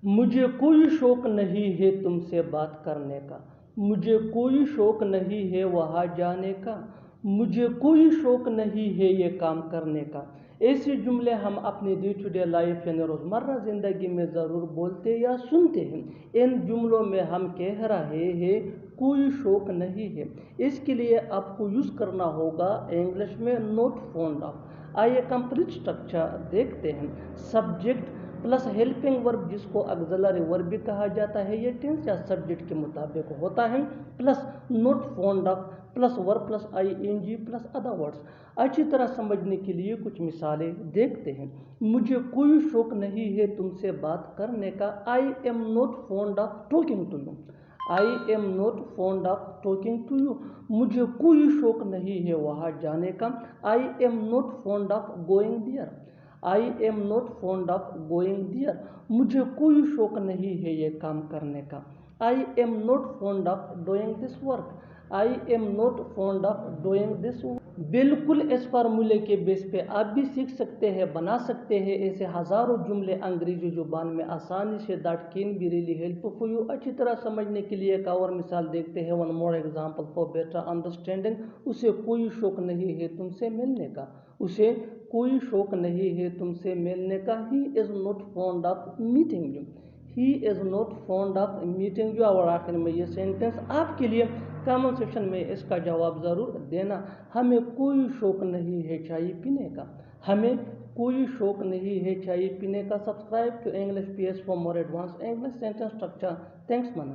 मुझे कोई शौक नहीं है तुमसे बात करने का, मुझे कोई शौक नहीं है वहाँ जाने का, मुझे कोई शौक नहीं है ये काम करने का। ऐसे जुमले हम अपनी डे टू डे लाइफ यानी रोज़मर्रा ज़िंदगी में ज़रूर बोलते या सुनते हैं। इन जुमलों में हम कह रहे हैं कोई शौक नहीं है। इसके लिए आपको यूज़ करना होगा इंग्लिश में नॉट फॉन्ड ऑफ। आइए कंप्लीट स्ट्रक्चर देखते हैं। सब्जेक्ट प्लस हेल्पिंग वर्ब जिसको ऑक्सिलरी वर्ब भी कहा जाता है, ये टेंस या सब्जेक्ट के मुताबिक होता है, plus not fond of plus verb plus ING plus other words. अच्छी तरह समझने के लिए कुछ मिसालें देखते हैं। मुझे कोई शौक नहीं है तुमसे बात करने का। I am not fond of talking to you. I am not fond of talking to you. मुझे कोई शौक नहीं है वहाँ जाने का। I am not fond of going there. I am not fond of going there. मुझे कोई शौक नहीं है ये काम करने का। I am not fond of doing this work. I am not fond of doing this work. बिल्कुल इस फार्मूले के बेस पे आप भी सीख सकते हैं, बना सकते हैं ऐसे हज़ारों जुमले अंग्रेजी जुबान में आसानी से। That can be really helpful for you. अच्छी तरह समझने के लिए एक और मिसाल देखते हैं। One more example for better understanding. उसे कोई शौक नहीं है तुमसे मिलने का। उसे कोई शौक नहीं है तुमसे मिलने का। He is not fond of meeting you. He is not fond of meeting you. और आखिर में ये सेंटेंस आपके लिए कमेंट सेक्शन में इसका जवाब ज़रूर देना। हमें कोई शौक नहीं है चाय पीने का। हमें कोई शौक नहीं है चाय पीने का। Subscribe to English PS for more advance English sentence structure. Thanks Manan.